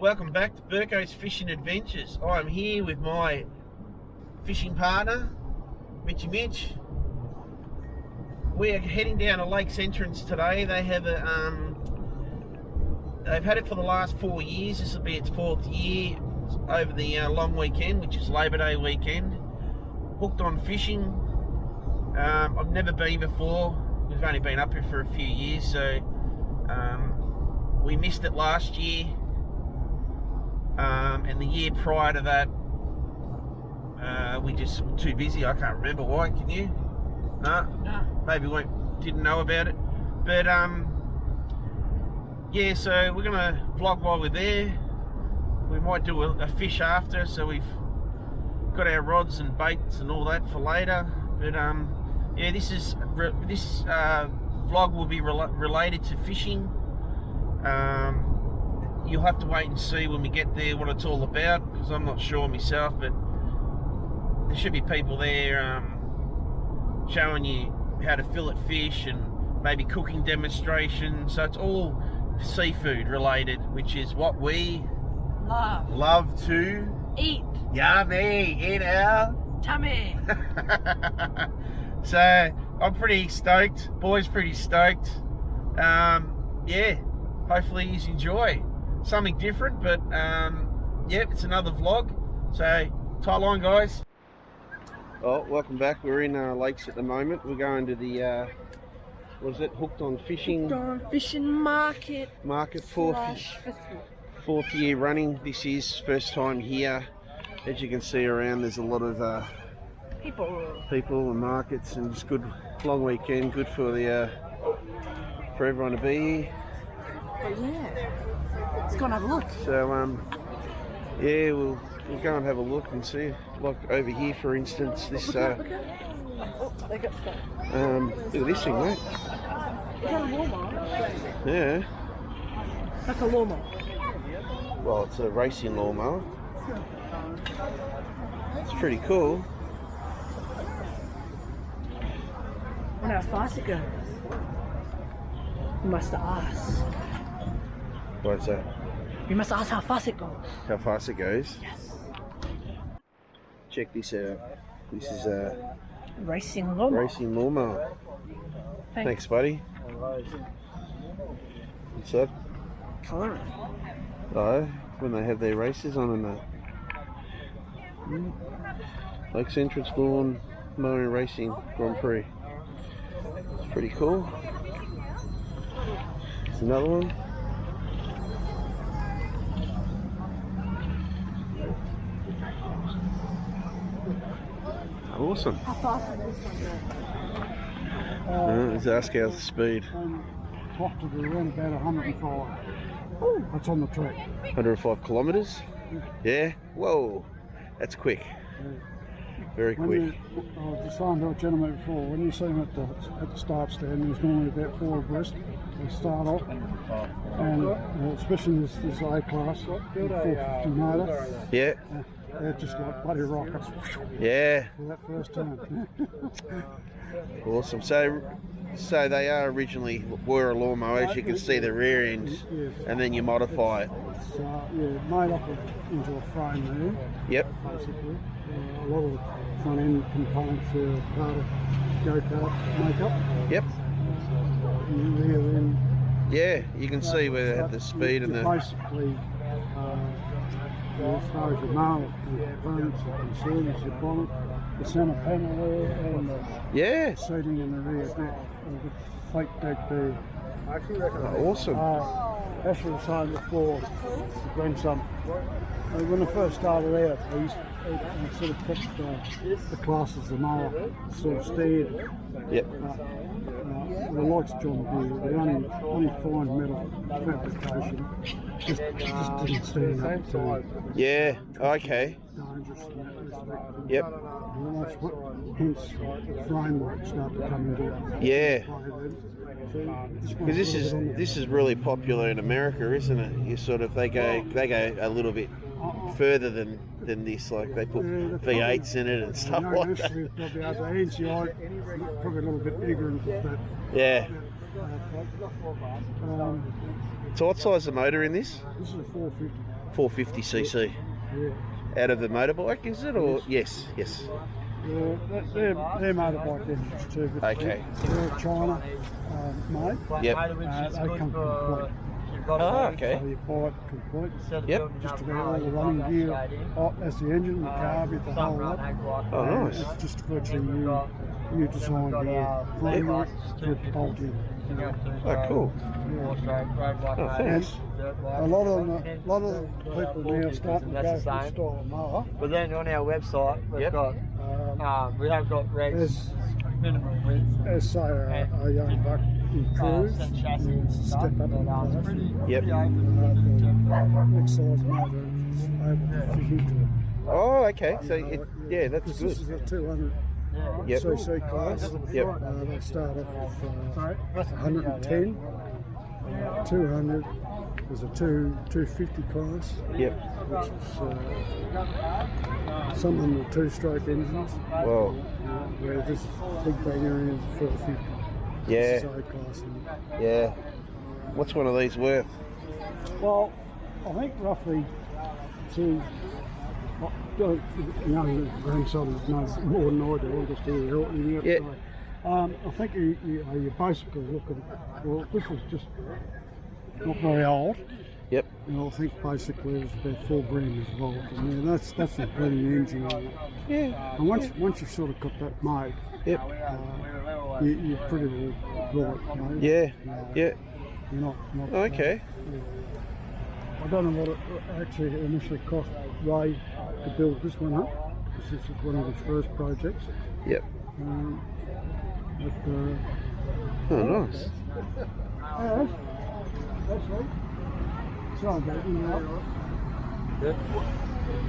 Welcome back to Burko's Fishing Adventures. I'm here with my fishing partner, Mitchy Mitch. We are heading down to Lake's Entrance today. They have they've had it for the last 4 years. This will be its 4th year over the long weekend, which is Labor Day weekend. Hooked on fishing. I've never been before. We've only been up here for a few years, so we missed it last year. And the year prior to that, we just were too busy. I can't remember why. Can you? No. Maybe we didn't know about it. But yeah, so we're gonna vlog while we're there. We might do a fish after, so we've got our rods and baits and all that for later. But yeah, this vlog will be related to fishing. You'll have to wait and see when we get there what it's all about, because I'm not sure myself, but there should be people there showing you how to fillet fish and maybe cooking demonstrations. So it's all seafood related, which is what we love to eat. Yummy in our Tummy. So I'm pretty stoked, boys pretty stoked. Yeah, hopefully you enjoy something different, but yeah, it's another vlog, so tie line, guys. Oh, welcome back. We're in Lakes at the moment. We're going to the what is it, Hooked on Fishing Market fourth year running. This is first time here. As you can see around, there's a lot of people and markets, and it's good long weekend, good for the for everyone to be here. Oh, yeah. Let's go and have a look. So yeah, we'll go and have a look and see. Like over here, for instance, this Look at they got stuff. look at this thing, mate. Is that a lawnmower? Yeah. That's a lawnmower. Well, it's a racing lawnmower. It's pretty cool. I wonder how fast it goes. You must ask. What's that? You must ask how fast it goes. How fast it goes? Yes. Check this out. This is a Racing lawnmower. racing lawnmower. Thanks, buddy. What's that? Colouring. Oh, when they have their races on and that. Lakes Entrance Lawn Mower Racing Grand Prix. It's pretty cool. There's another one. Awesome. How fast is this one Let's ask how's the speed. Clock to be around about 105. That's on the track. 105 kilometres? Yeah? Whoa, that's quick. Very quick. I was just saying to a gentleman before, when you see them at the start stand, there's normally about 4 abreast. They start off, and especially this A class, 450 motor. Yeah. They're just like bloody rockets Yeah. for that first turn. Awesome. So they are originally were a lawnmower, as you can see the rear end, Yes. and then you modify it. It's yeah, made up into a frame there, Yep. basically. A lot of the front end components are part of go-kart makeup. Yep. And the rear end. Yeah, you can see where they have the speed and the. Basically, as far as your mower components are concerned, is your bonnet, the centre panel there, and the Yeah. seating in the rear deck, and the fake deck there. Oh, awesome. As you were saying before, the grandson, when I first started out, I sort of kept the class as the mower, sort of steered. Yep. The likes of John Deere, they only fine metal fabrication, just didn't stand up to Yeah. Okay. dangerous in that respect. Yep. Hence the framework started to come into Yeah. play then. Because this is really popular in America, isn't it? You sort of they go a little bit further than this. Like they put V8s in it and stuff like that. Probably has an NCI, probably a little bit ignorant of that. Yeah. So what size is the motor in this? This is a 450. 450cc. Yeah. Out of the motorbike, is it? Or yes. Yeah, they're motorbike engines too. But Okay. They're China made. Yep. They come complete. Oh, okay. So you buy it complete. Yep. Just about all the running gear. Oh, that's the engine, the carb, the whole lot. Oh, nice. It's just virtually new design gear. Framework with bolt in. Oh, cool. Yeah. Oh, thanks. A lot of people now are starting to go for the style of mower. But then on our website, we've got we have got regs, minimum width, As say a young buck improves, set chassis you and step stuff. up in But class. pretty Yep. open. Next size motor is able to fit into it. Oh, okay. So, You know, yeah, that's because good. This is a 200 Yep. cc class. Yep. They start off with 110, 200. There's a 250 class, Yep. which is some of them are two-stroke engines, Well, where this big banger is 450. This is yeah. A class. Yeah. What's one of these worth? Well, I think roughly to young grandson knows more than I do. I'm just here helping you out. Yeah. I think you basically look at, well, this was just not very old. Yep. And I think basically it was about $4,000 involved. I mean, that's including the engine on it. Yeah. And once you've sort of got that made, Yep. you're pretty well right. You know? Yeah. Yeah. You're not Okay. I don't know what it actually initially cost Ray to build this one up, because this is one of his first projects. Yep. But, Oh, nice. yeah, that's right. Sorry about interrupt.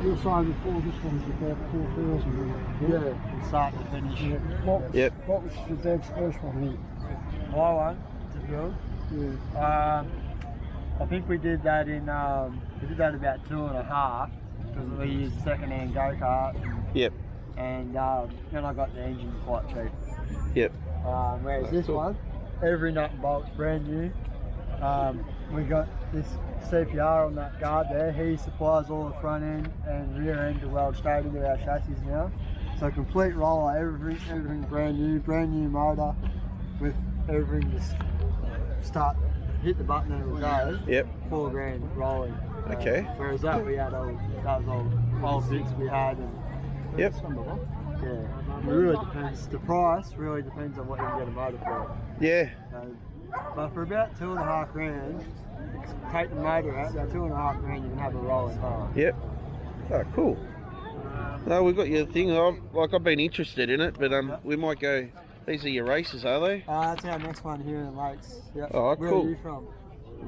You were saying before this one's about 4,000. Yeah, from start to finish. Yep. What was the dad's first one here? My one to build. Yeah. I think we did that in we did that about 2.5 because we used second-hand go-kart Yep. and then I got the engine quite cheap. Yep. Whereas Oh, this cool. one, every nut and bolt's brand new. We got this CPR on that guard there. He supplies all the front end and rear end to weld straight into our chassis now. So complete roller, everything brand new motor with everything just start, hit the button and it'll go. Yep. $4,000 rolling. Okay. Whereas that we had that was all bits we had and Yep. yeah. It really depends. The price really depends on what you can get a motor for. Yeah. But for about $2,500, take the motor out, about $2,500 you can have a rolling car. Yep. Oh, cool. No, we've got your thing. I've been interested in it, but we might go. These are your races, are they? That's our next one here in Lakes. Yep. Oh, Where cool. are you from?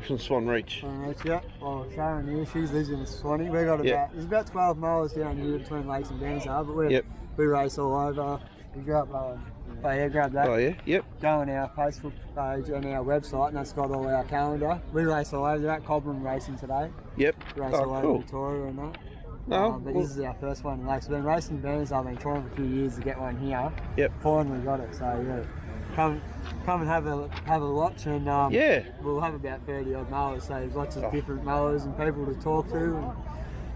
From Swan Reach. Yeah. Well, Sharon here, she lives in Swanee. We got Yep. there's about 12 miles down here between Lakes and Bansar, but we race all over. We grab grab that. Oh, yeah? Yep. Go on our Facebook page and our website, and that's got all our calendar. We race all over. They're at Cobram racing today. Yep. Race Oh, all over cool. Victoria and that. No, But well- this is our first one in Lakes. We've been racing bands. I've been trying for a few years to get one here. Yep. Finally got it. So yeah, come and have a watch, and Yeah. we'll have about 30 odd mowers. So there's lots of Oh. different mowers and people to talk to. And,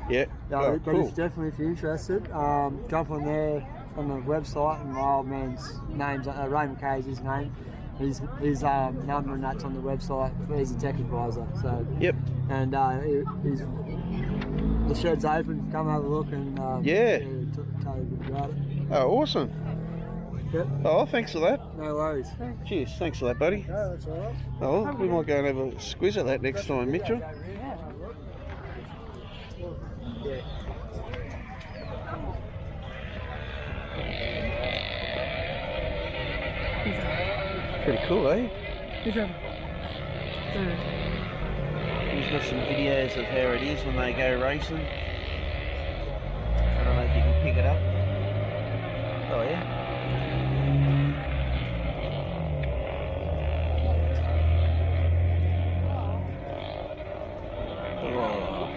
Yeah. Oh, but cool. if definitely if you're interested, jump on there on the website, and my old man's name's Ray McKay's his name. His number and that's on the website. He's a tech advisor. So Yep. and he's the shed's open. Come have a look and Yeah. tell you a bit about it. Oh, awesome. Yep. Oh, thanks for that. No worries. Cheers. Thanks for that, buddy. Yeah, that's all right. Oh, we might go and have a squiz at that next time, Mitchell. Pretty cool, eh? He's got some videos of how it is when they go racing. I don't know if you can pick it up. Oh yeah. Oh.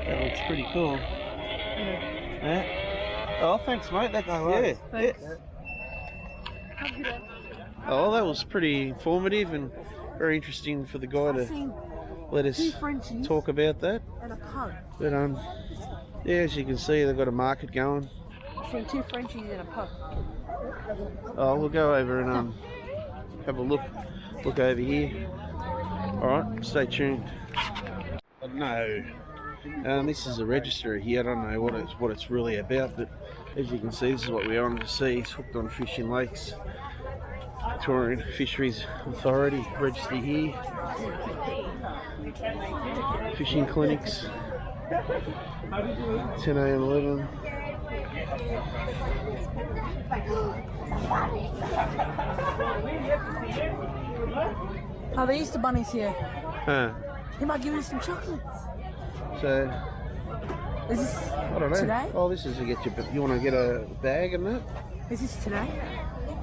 That looks pretty cool. Yeah. Oh, thanks, mate. That's yeah. Oh, that was pretty informative and very interesting for the guy I've to seen let 2 us Frenchies talk about that. and a pug. But yeah, as you can see, they've got a market going. I've seen 2 Frenchies and a pug. Oh, we'll go over and have a look over here. All right, stay tuned. No, this is a register here. I don't know what it's really about, but as you can see, this is what we're on to see. It's Hooked on Fishing Lakes Victorian Fisheries Authority register here. Fishing clinics, 10 a.m. 11. Oh, the Easter Bunny's here. Huh. He might give you some chocolates. So, Is this I don't know. today? Oh, this is to get you want to get a bag and that? Is this today?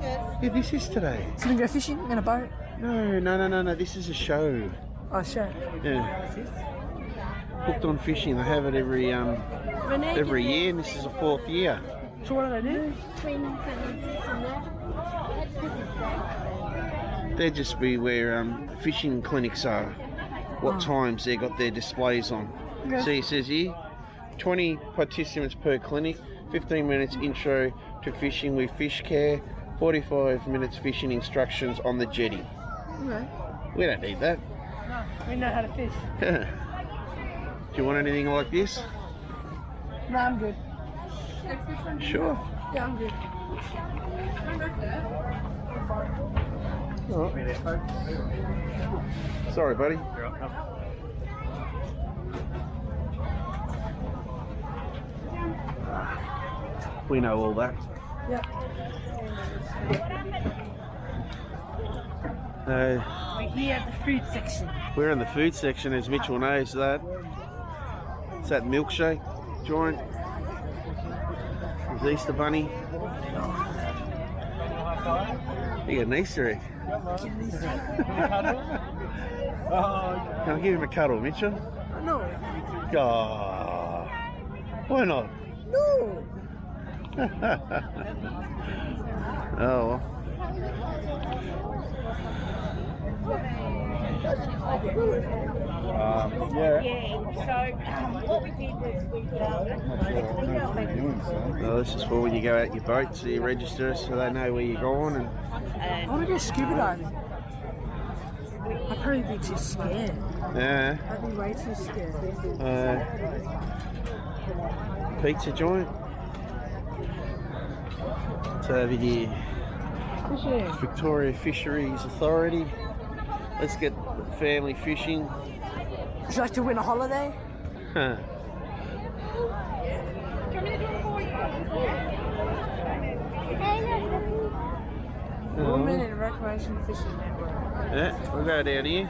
Yeah, this is today. So we can go fishing in a boat? No. This is a show. Oh, sure. Yeah. Hooked on Fishing. They have it every year, and this is the 4th year. So what do they do? They'd just be where fishing clinics are. What times they got their displays on. Okay. See, it says here, 20 participants per clinic, 15 minutes intro to fishing with fish care, 45 minutes fishing instructions on the jetty. Okay. We don't need that. No, we know how to fish. Do you want anything like this? No, I'm good. Sure. Yeah, I'm good. Oh. Sorry, buddy. We know all that. Yeah. We're here at the food section. We're in the food section, as Mitchell knows that. It's that milkshake joint. There's Easter Bunny. You got an Easter egg. Can I give him a cuddle, Mitchell? No. Oh, why not? No. Oh, well. Well, this is for when you go out your boat, so you register so they know where you're going. And I want to go scuba diving. I'd probably be too scared. yeah, I'd be way too scared. pizza joint. It's over here, Fishing. Victoria Fisheries Authority. Let's get family fishing. Would you like to win a holiday? Huh. 1 minute recreation fishing network. Yeah, we'll go down here.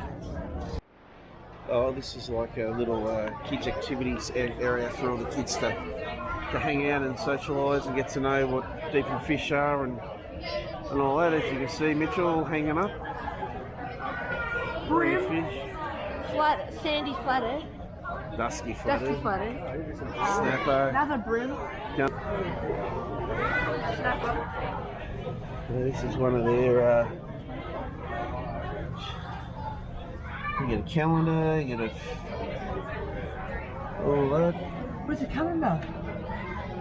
Oh, this is like a little kids' activities area for all the kids to hang out and socialise and get to know what deep and fish are and all that. As you can see, Mitchell hanging up. Brim. Fish. Flat, sandy flathead. Dusky Dusty flathead. flathead. Snapper. Another brim. Jump. Snapper. This is one of their. You get a calendar. You get all that. Where's the calendar?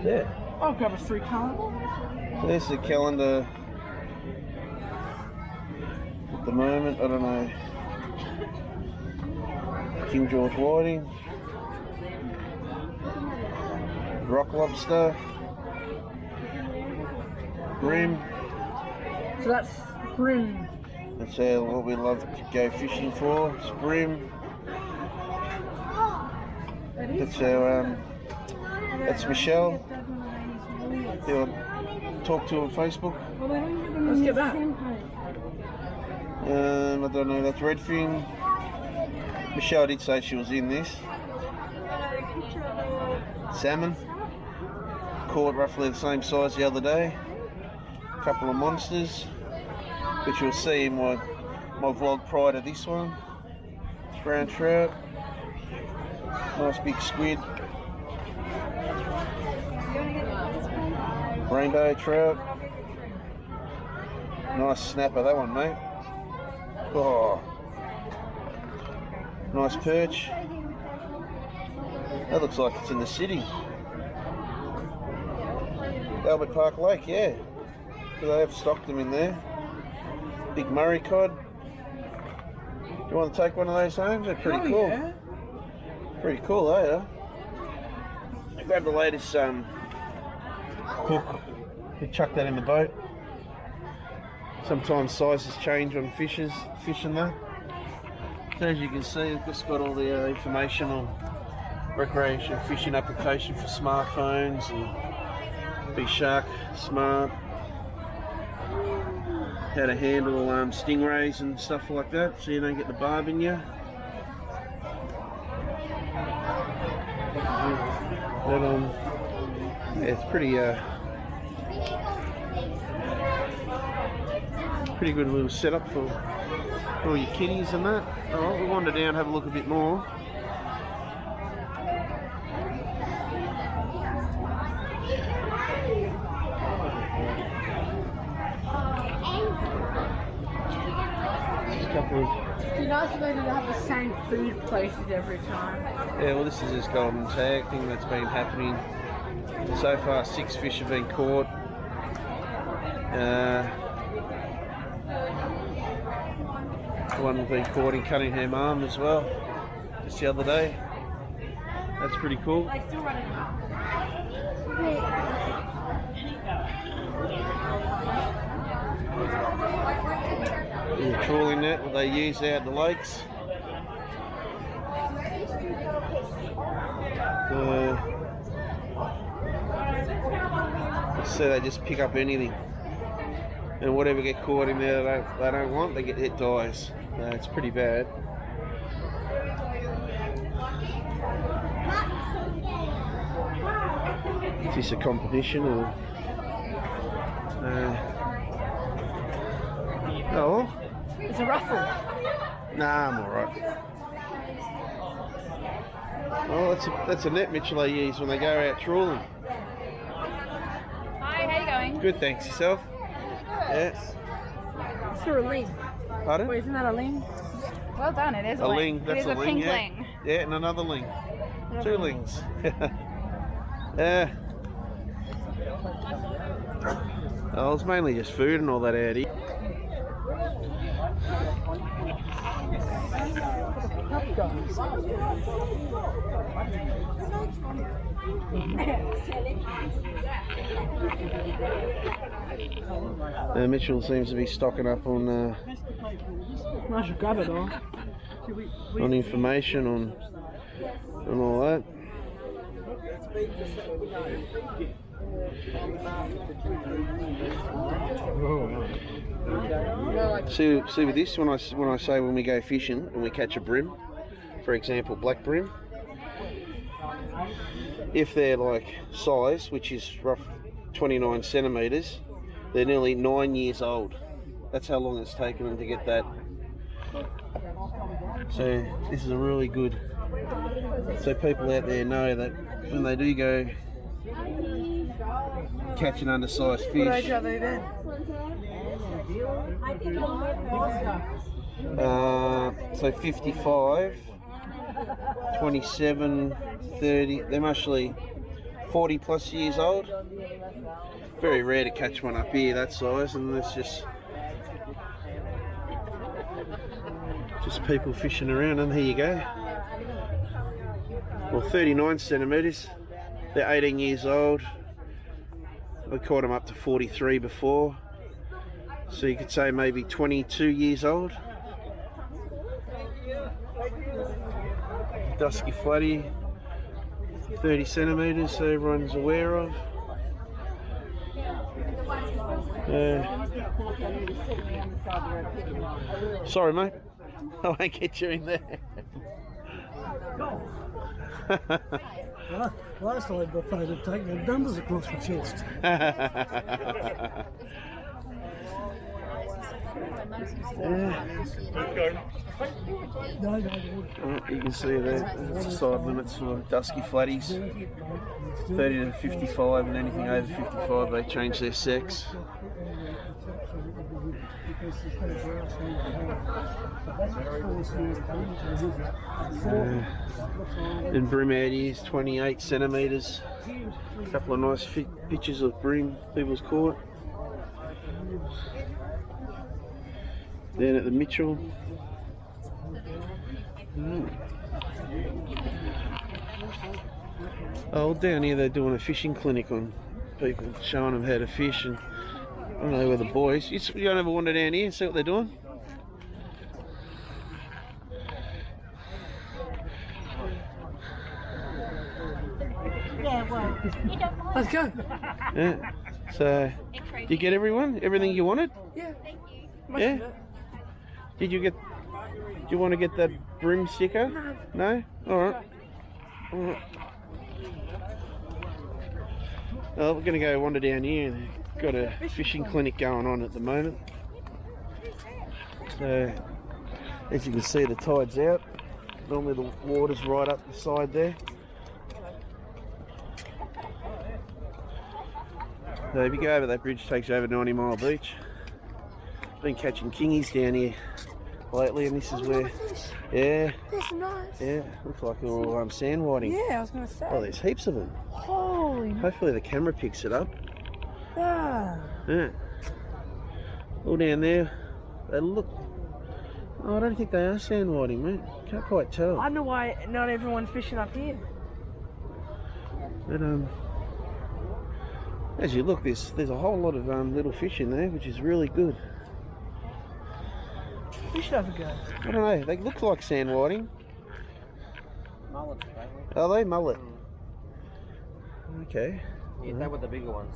Yeah. I'll grab a 3 calendar. There's the calendar. At the moment, I don't know. King George Whiting. Rock lobster. Brim. So that's brim. That's what we love to go fishing for. It's brim. That's our that's Michelle. You want to talk to her on Facebook? Let's get that. I don't know, that's redfin. Michelle did say she was in this. Salmon. Caught roughly the same size the other day. A couple of monsters, which you'll see in my vlog prior to this one. Brown trout. Nice big squid. Rainbow trout. Nice snapper, that one, mate. Oh, Nice perch. That looks like it's in the city. Albert Park Lake, yeah. So they have stocked them in there. Big Murray cod. You want to take one of those home? They're pretty cool. Yeah. Pretty cool, they are. I grabbed the latest hook. We chuck that in the boat. Sometimes sizes change on fish and that. So as you can see, I've just got all the information on recreation fishing application for smartphones and Big Shark Smart. How to handle stingrays and stuff like that, so you don't get the barb in you. But yeah, it's pretty good little setup for all your kiddies and that. Alright, we'll wander down, have a look a bit more. You're not supposed to have the same food places every time. Yeah, well, this is this golden tag thing that's been happening. So far, 6 fish have been caught. One been caught in Cunningham Arm as well, just the other day. That's pretty cool. The trawling net that they use out in the lakes. So they just pick up anything, and whatever get caught in there they don't want, they get hit dies. It's pretty bad. Is this a competition or? Oh. It's a raffle. Nah, I'm alright. Oh, that's a net Mitchell they use when they go out trawling. Hi, how you going? Good, thanks. Yourself? Yes. It's for a ling. Pardon? Wait, isn't that a ling? Well done, it is A ling, that's It is a a ling, pink yeah. ling. Yeah, and another ling. 2 lings. Oh, it's mainly just food and all that out here. Mitchell seems to be stocking up on I should grab it all. on information on all that. See with this, when I say when we go fishing and we catch a brim, for example black brim, if they're like size, which is rough 29 centimetres, they're nearly 9 years old. That's how long it's taken them to get that. So this is a really good, so people out there know that when they do go catch an undersized fish. What age are they then? So 55, 27, 30, they're mostly 40 plus years old. Very rare to catch one up here that size, and it's just people fishing around, and here you go. Well, 39 centimetres, they're 18 years old. We caught them up to 43 before, so you could say maybe 22 years old. Dusky flatty, 30 centimetres, so everyone's aware of. Sorry mate, I won't get you in there. Last time I tried to take my numbers across my chest. You can see there, side limits for dusky flatties, 30 to 55, and anything over 55 they change their sex. And Brim out here is 28 centimetres. A couple of nice pictures of Brim people's court. Down at the Mitchell. Oh, down here they're doing a fishing clinic on people, showing them how to fish, and I don't know where the boys. You don't ever wander down here and see what they're doing? Let's go. Yeah. So, did you get everything you wanted? Yeah. Yeah. Did you want to get that Brim sticker? No. All right. Well, we're going to go wander down here. They've got a fishing clinic going on at the moment. So, as you can see, the tide's out. Normally the water's right up the side there. So if you go over that bridge, it takes you over 90 Mile Beach. Been catching kingies down here lately, and this is where, yeah, That's nice. yeah, looks like they're all sand whiting. Yeah, I was gonna say. Oh, there's heaps of them. Holy. Hopefully the camera picks it up. Yeah. Yeah. All down there. They look. Oh, I don't think they are sand whiting, mate. Can't quite tell. I know why not everyone's fishing up here. But as you look, there's a whole lot of little fish in there, which is really good. We should have a go. I don't know. They look like sand whiting. Mullets, Are they mullet? Okay. yeah, they were the bigger ones.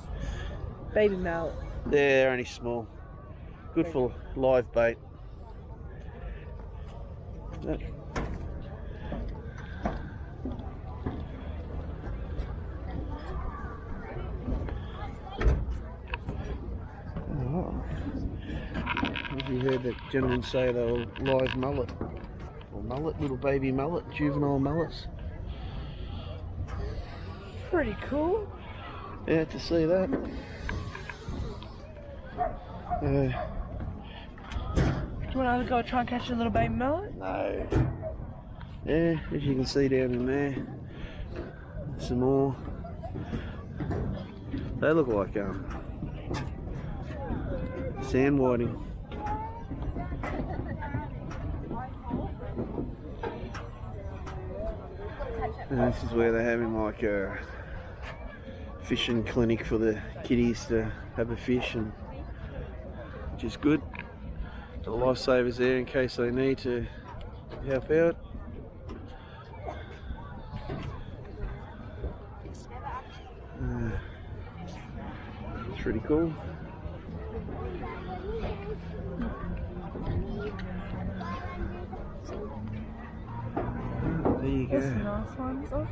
Baby mallet. They're only small. Good for live bait. Yeah. Oh. Have you heard that gentleman say they were live mullet? Or mullet, little baby mullet, juvenile mullets. Pretty cool. Yeah, to see that. Do you want to go try and catch a little baby mallet? No. Yeah, as you can see down in there, some more. They look like sand whiting. And this is where they're having like a fishing clinic for the kiddies to have a fish, and which is good. The lifesavers there in case they need to help out. It's pretty cool. There you That's a go. nice one. Oh,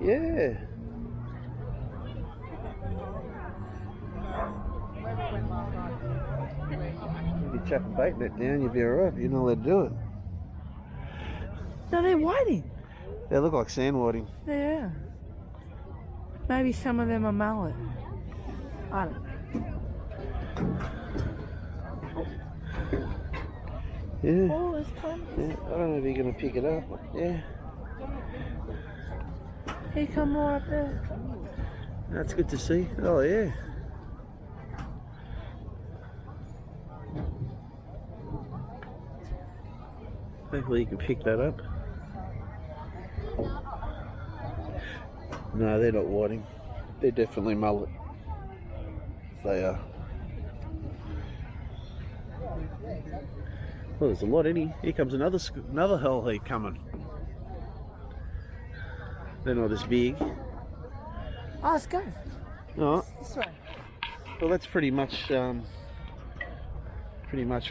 Yeah. If you chuck a bait net down, you'll be alright. You're not allowed to do it. no, they're whiting. They look like sand whiting. Yeah. Maybe some of them are mallet. I don't know. Yeah. Oh, it's fun. Yeah. I don't know if you're going to pick it up. Yeah. Here come more up there. That's good to see. Oh, yeah. Hopefully you can pick that up. No, they're not whiting. They're definitely mullet. They are. Well, there's a lot in here. Here comes another hell heap coming. They're not as big. Oh, let's go. Oh, This way. well, that's pretty much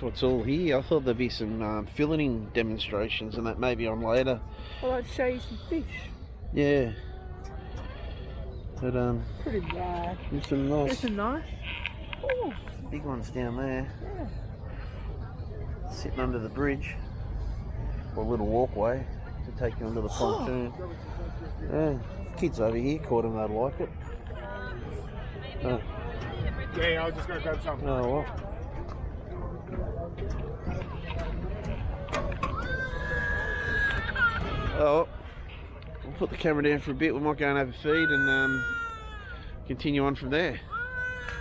what's all here. I thought there'd be some filleting demonstrations and that maybe on later. Well, I'll show you some fish. Yeah. But Pretty bad. there's some nice There's a knife. Oh, big ones down there. yeah. Sitting under the bridge. Or a little walkway to take you under the pontoon. Yeah. Kids over here caught them, they'd like it. Oh. Yeah, I was just going to grab something. Oh well. Oh, we'll put the camera down for a bit. We might go and have a feed and continue on from there.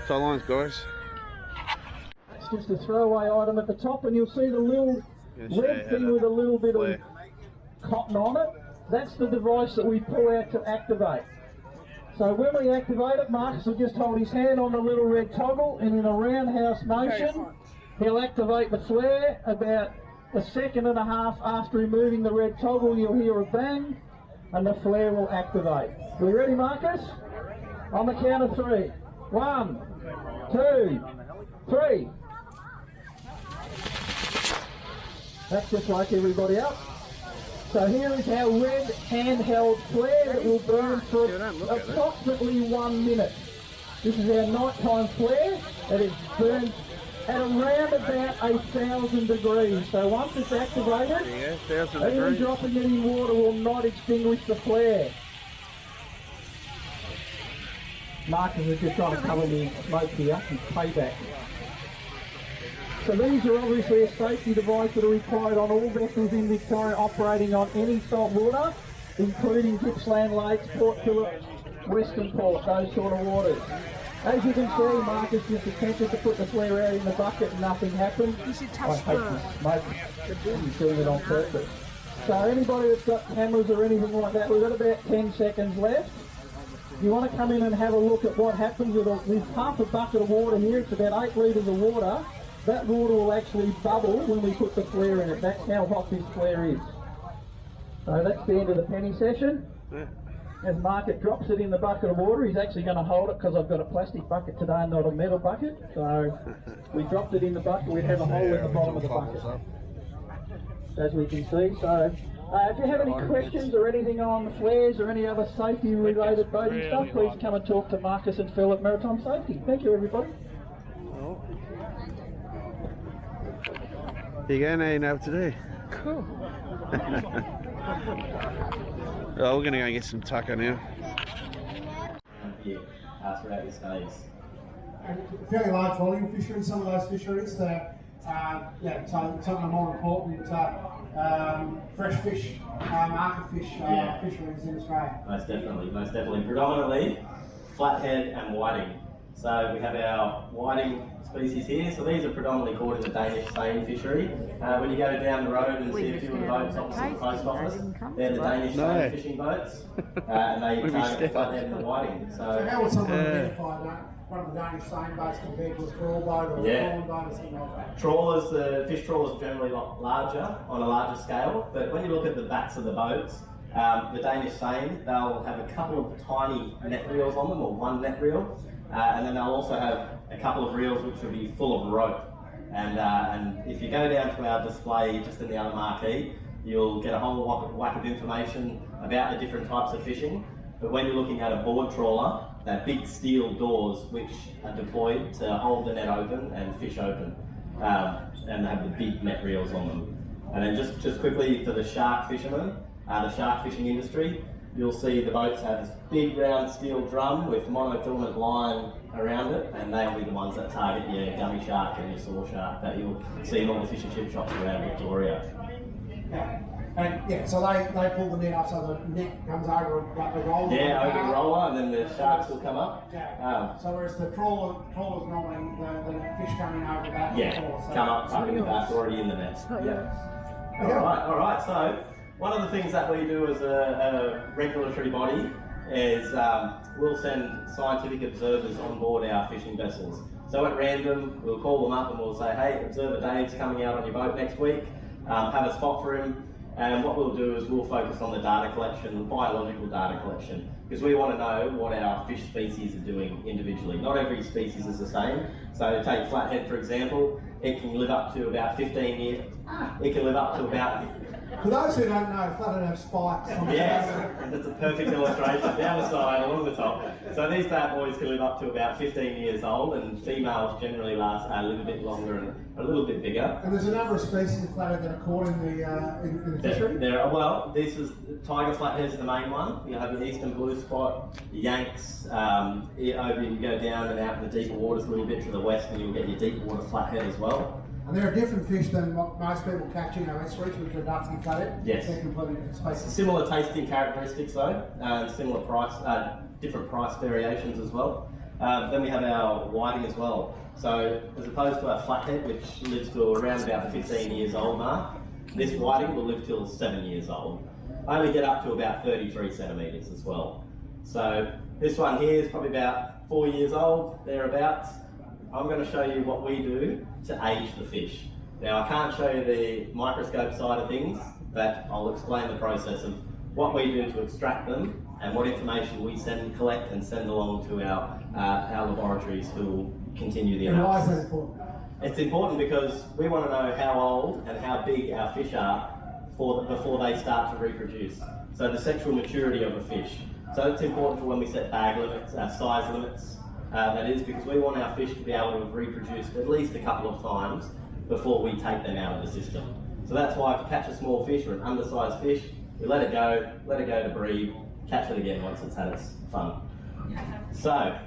So lines, guys. It's just a throwaway item at the top, and you'll see the little red thing with a little bit of cotton on it. That's the device that we pull out to activate. So when we activate it, Marcus will just hold his hand on the little red toggle, and in a roundhouse motion, he'll activate the flare. About a second and a half after removing the red toggle, you'll hear a bang, and the flare will activate. Are we ready, Marcus? On the count of 3. 1, 2, 3. That's just like everybody else. So here is our red handheld flare that will burn for approximately 1 minute. This is our nighttime flare that is burned at around about 1,000 degrees. So once it's activated, even dropping it in water will not extinguish the flare. Marcus is just trying to cover the smoke here and payback. So these are obviously a safety device that are required on all vessels in Victoria operating on any salt water, including Gippsland Lakes, Port Phillip, Western Port, those sort of waters. As you can see, Marcus just attempted to put the flare out in the bucket and nothing happened. I hate this smoke. He's doing it on purpose. So anybody that's got cameras or anything like that, we've got about 10 seconds left. If you want to come in and have a look at what happens with half a bucket of water here, it's about 8 litres of water. That water will actually bubble when we put the flare in it. That's how hot this flare is. So that's the end of the penny session. As Marcus drops it in the bucket of water, he's actually going to hold it because I've got a plastic bucket today, not a metal bucket. So we dropped it in the bucket, we'd have a hole in the bottom of the bucket, as we can see. So if you have any questions or anything on the flares or any other safety related boating stuff, please come and talk to Marcus and Phil at Maritime Safety. Thank you, everybody. Here you go, now you know what to do. Cool. Oh, we're going to go and get some tucker now. Here, throughout your stays. Fairly large volume fisheries, some of those fisheries that, so some of the more important fresh fish, market fish fisheries in Australia. Most definitely. Predominantly flathead and whiting. So we have our whiting species here. So these are predominantly caught in the Danish seine fishery. When you go down the road and see a few of the boats opposite the post office, they're the Danish seine fishing boats, and they target the flathead and the whiting. So how would someone identify one of the Danish seine boats compared to a trawl boat or a trawling boat or something like that? Trawlers, the fish trawlers are generally a lot larger, on a larger scale, but when you look at the backs of the boats, the Danish seine, they'll have a couple of tiny net reels on them, or one net reel, and then they'll also have a couple of reels which will be full of rope. And if you go down to our display just in the other marquee, you'll get a whole whack of information about the different types of fishing. But when you're looking at a board trawler, they're big steel doors which are deployed to hold the net open and fish open, and they have the big net reels on them. And then just quickly for the shark fishermen, the shark fishing industry, you'll see the boats have this big round steel drum with monofilament line around it, and they'll be the ones that target your gummy shark and your saw shark that you'll see in all the fish and chip shops around Victoria. So they pull the net up so the net comes over like the roller. Yeah, over the roller, and then the sharks will come up. So whereas the trawlers normally the fish coming over the back. Yeah, come up in the back, already in the net. All right. So one of the things that we do as a regulatory body is we'll send scientific observers on board our fishing vessels. So at random, we'll call them up and we'll say, hey, Observer Dave's coming out on your boat next week, have a spot for him. And what we'll do is we'll focus on the data collection, biological data collection, because we want to know what our fish species are doing individually. Not every species is the same. So take flathead, for example, it can live up to about 15 years. It can live up to about... For those who don't know, flathead have spikes. Yes, that's a perfect illustration, down the side, along the top. So these bad boys can live up to about 15 years old, and females generally live a bit longer and a little bit bigger. And there's a number of species of flathead that are caught in the fishery? This is tiger flathead's the main one. You have the eastern blue spot, the Yanks, over you go down and out in the deeper waters a little bit to the west, and you'll get your deep water flathead as well. And they're a different fish than what most people catch in our estuaries, which are dusky flathead. Yes. They're completely different species. Similar tasting characteristics though, and similar price, different price variations as well. Then we have our whiting as well. So as opposed to our flathead, which lives to around about the 15 years old mark, this whiting will live till 7 years old. Only get up to about 33 centimetres as well. So this one here is probably about 4 years old, thereabouts. I'm going to show you what we do to age the fish. Now I can't show you the microscope side of things, but I'll explain the process of what we do to extract them and what information we collect and send along to our laboratories who will continue the And why is analysis. that important? It's important because we want to know how old and how big our fish are before they start to reproduce. So the sexual maturity of a fish. So it's important for when we set bag limits, size limits, that is because we want our fish to be able to have reproduced at least a couple of times before we take them out of the system. So that's why if you catch a small fish or an undersized fish, we let it go to breed, catch it again once it's had its fun. So,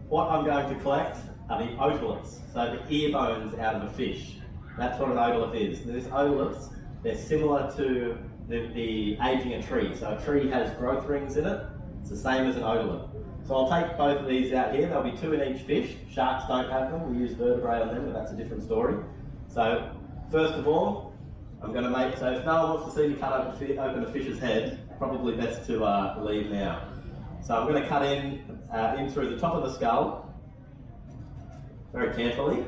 what I'm going to collect are the otoliths, so the ear bones out of a fish. That's what an otolith is. These otoliths, they're similar to the aging a tree. So a tree has growth rings in it. It's the same as an otolith. So I'll take both of these out here. There'll be 2 in each fish. Sharks don't have them. We use vertebrae on them, but that's a different story. So first of all, I'm going to make, so if no one wants to see me cut open a fish's head, probably best to leave now. So I'm going to cut in through the top of the skull, very carefully.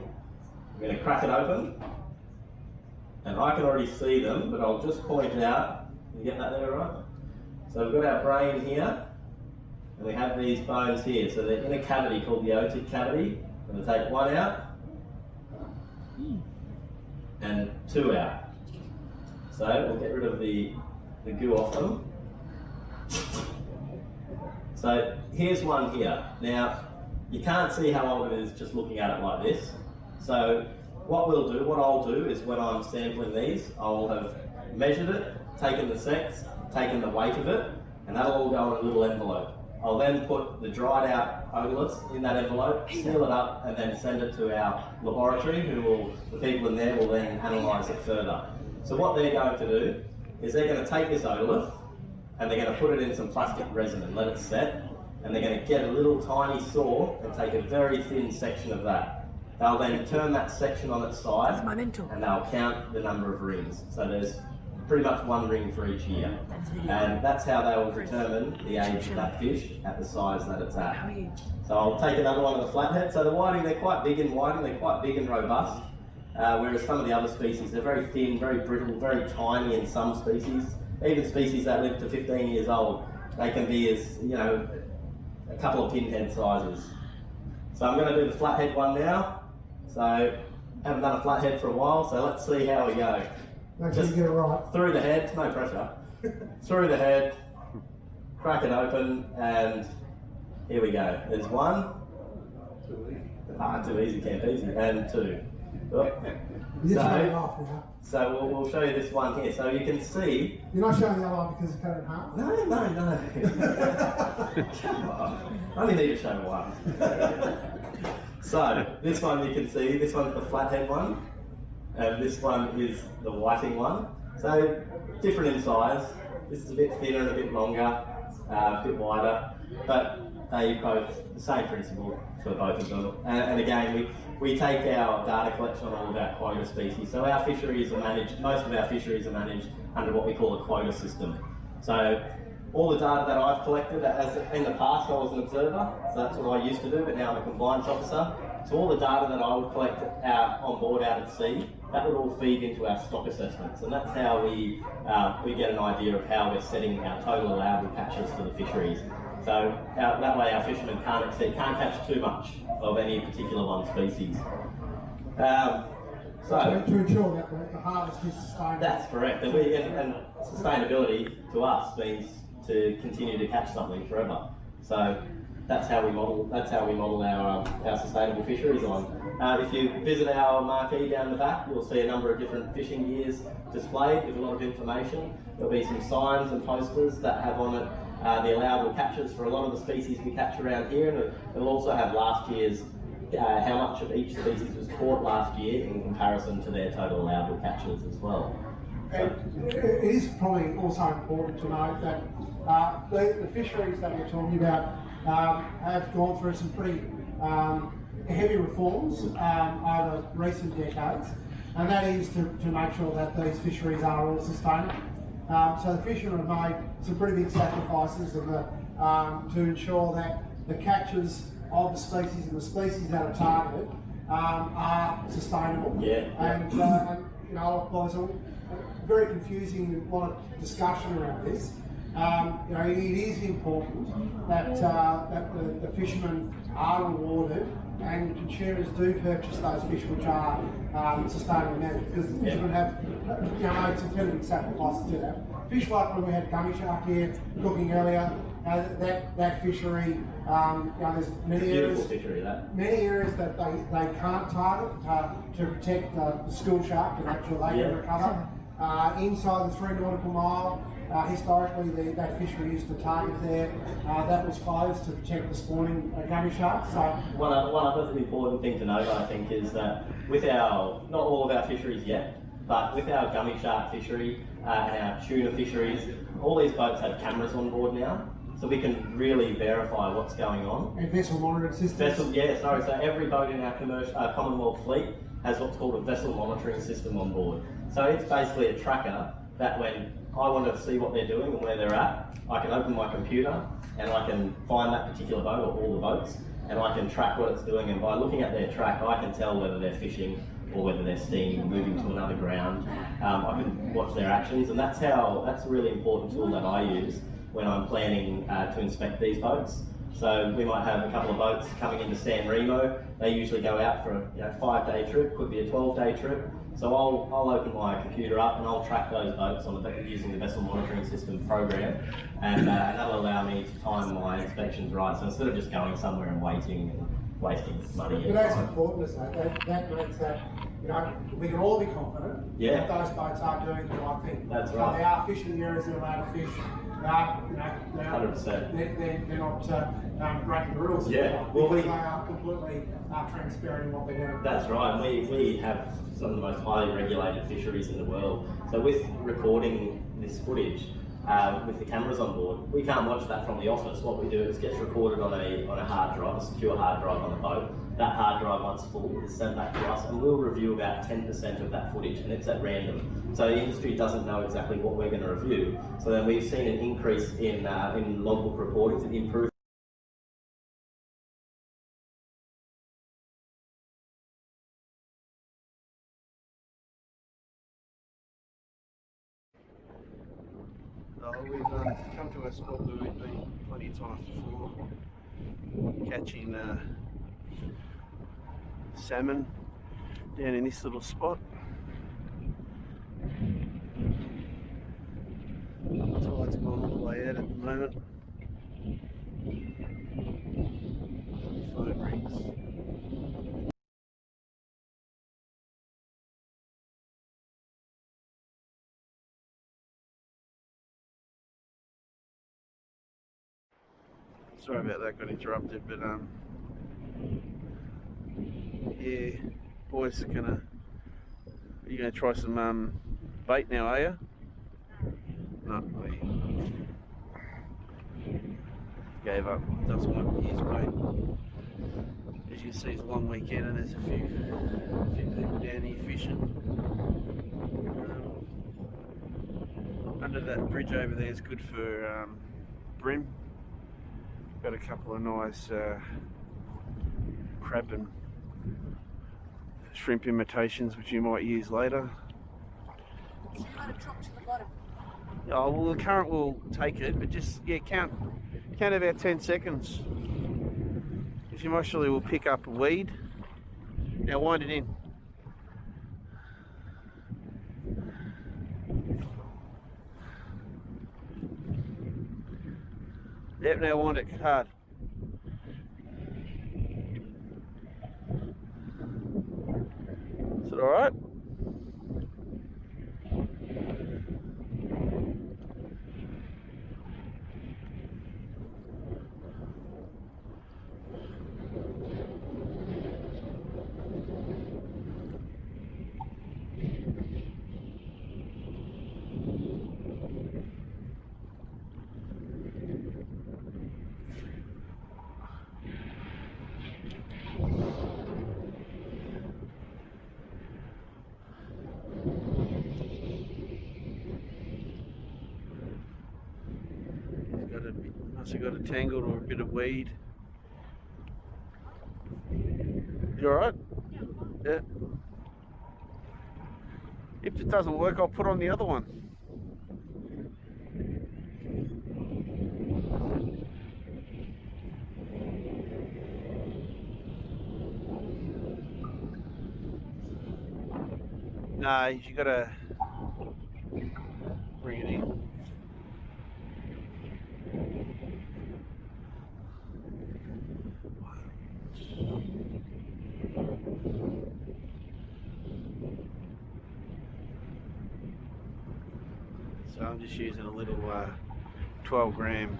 I'm going to crack it open, and I can already see them, but I'll just point out, you get that there right? So we've got our brain here, and we have these bones here. So they're in a cavity called the otic cavity. I'm going to take 1 out, and 2 out. So we'll get rid of the goo off them. So here's one here. Now, you can't see how old it is just looking at it like this. So what I'll do is when I'm sampling these, I'll have measured it, taken the sex, taken the weight of it, and that'll all go in a little envelope. I'll then put the dried out otoliths in that envelope, seal it up, and then send it to our laboratory, the people in there will then analyse it further. So what they're going to do is they're going to take this otolith and they're going to put it in some plastic resin and let it set, and they're going to get a little tiny saw and take a very thin section of that. They'll then turn that section on its side and they'll count the number of rings. So there's pretty much 1 ring for each year. And that's how they will determine the age of that fish at the size that it's at. So I'll take another one of the flathead. So the whiting, they're quite big in whiting, they're quite big and robust. Whereas some of the other species, they're very thin, very brittle, very tiny in some species. Even species that live to 15 years old, they can be as, a couple of pinhead sizes. So I'm going to do the flathead one now. So I haven't done a flathead for a while, so let's see how we go. Make sure you get it right. Through the head, no pressure. Through the head, crack it open, and here we go. There's 1. Too easy, can't easy. And 2. Oh. You're just showing it off now. So we'll show you this one here. So you can see. You're not showing the other one because it's cut in half? No. Come on. I only need to show 1. So this one you can see, this one's the flathead one, and this one is the whiting one. So different in size. This is a bit thinner and a bit longer, a bit wider, but they both, the same principle for both of them. And again, we take our data collection on all of our quota species. So our fisheries are managed, most of our fisheries are managed under what we call a quota system. So all the data that I've collected, as in the past I was an observer, so that's what I used to do, but now I'm a compliance officer. So all the data that I would collect on board out at sea, that would all feed into our stock assessments, and that's how we get an idea of how we're setting our total allowable catches for the fisheries. So that way our fishermen can't catch too much of any particular one species. So to ensure that the harvest is sustainable. That's correct, and sustainability to us means to continue to catch something forever. So that's how we model our sustainable fisheries on. If you visit our marquee down the back, you'll see a number of different fishing gears displayed with a lot of information. There'll be some signs and posters that have on it the allowable catches for a lot of the species we catch around here, and it'll also have last year's how much of each species was caught last year in comparison to their total allowable catches as well. And it is probably also important to note that the fisheries that we're talking about have gone through some pretty heavy reforms over recent decades, and that is to make sure that these fisheries are all sustainable. So the fishermen have made some pretty big sacrifices to ensure that the catches of the species and the species that are targeted are sustainable. Yeah. And you know, there's a very confusing lot of discussion around this. You know, it is important that that the fishermen are rewarded and consumers do purchase those fish which are sustainably managed, because the fishermen have made some fairly big sacrifices to that. Fish like when we had gummy shark here cooking earlier, that fishery, there's many areas, that they can't target to protect the school shark and actually they can recover. Inside the 3 nautical mile, historically that fishery used to target there. That was closed to protect the spawning gummy sharks. So one other important thing to note, I think, is that with our, not all of our fisheries yet, but with our gummy shark fishery and our tuna fisheries, all these boats have cameras on board now, so we can really verify what's going on. And vessel monitoring systems. So every boat in our Commonwealth fleet has what's called a vessel monitoring system on board. So it's basically a tracker that when I want to see what they're doing and where they're at, I can open my computer and I can find that particular boat or all the boats, and I can track what it's doing, and by looking at their track I can tell whether they're fishing or whether they're steaming, moving to another ground. I can watch their actions, and that's a really important tool that I use when I'm planning to inspect these boats. So we might have a couple of boats coming into San Remo. They usually go out for a 5-day trip, could be a 12-day trip. So I'll open my computer up and I'll track those boats using the vessel monitoring system program, and that'll allow me to time my inspections right. So instead of just going somewhere and waiting and wasting money. But that's important, isn't it? That means that we can all be confident that those boats are doing the right thing. That's so right. They are fishing the areas they're allowed to fish. 100%. They're not breaking the rules. Yeah. Because they are completely transparent in what they're doing. That's right. We have some of the most highly regulated fisheries in the world. So with recording this footage, with the cameras on board, we can't watch that from the office. What we do is it gets recorded on a hard drive, a secure hard drive on the boat. That hard drive, once full, is sent back to us, and we'll review about 10% of that footage, and it's at random. So the industry doesn't know exactly what we're going to review. So then we've seen an increase in logbook reporting, an improvement. We've come to a spot where we've been plenty of times before, catching salmon down in this little spot. The tide's gone all the way out at the moment. Phone rings. Sorry about that, got interrupted, but yeah, boys are you gonna try some bait now, are you? No, he gave up, doesn't want to use bait. As you can see, it's a long weekend and there's a few people down here fishing. Under that bridge over there is good for Brim. Got a couple of nice crab and shrimp imitations which you might use later. You kind of drop to the bottom. Oh, well, the current will take it, but just count about 10 seconds. Because you most surely will pick up a weed. Now wind it in. Yep, now wind it hard. Is it alright? Must have got a tangled or a bit of weed. You alright? Yeah. If it doesn't work, I'll put on the other one. No, you gotta bring it in. So I'm just using a little 12 gram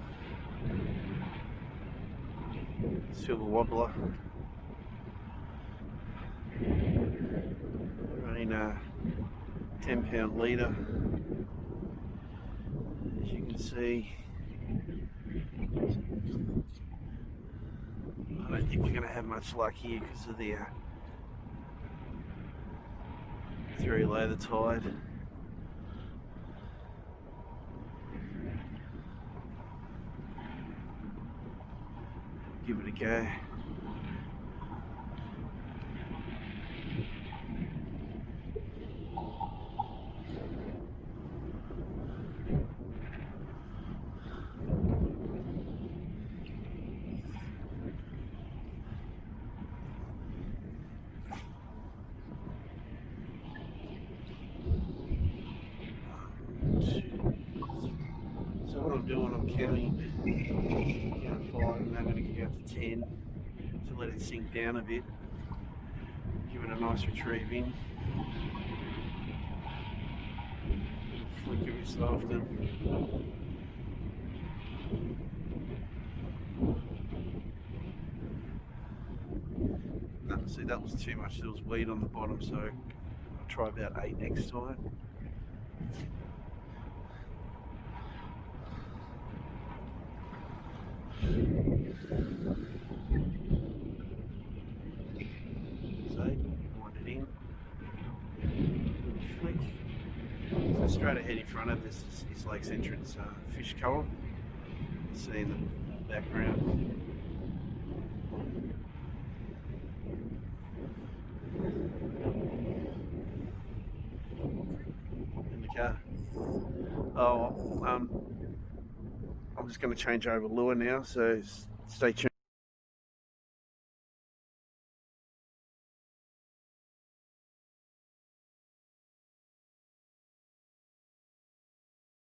silver wobbler. Running a 10-pound leader. As you can see, I don't think we're going to have much luck here because of the it's very low, the tide. Give it a go. So what I'm doing, I'm counting down 5 and I'm going to get out to 10 to let it sink down a bit. Give it a nice retrieve in. Flick every so often. No, see, that was too much. There was weed on the bottom, so I'll try about 8 next time. So, wind it in, flick. So straight ahead in front of this is Lake's entrance fish coral. You see in the background. In the car. Oh, I'm just going to change over lure now, so stay tuned.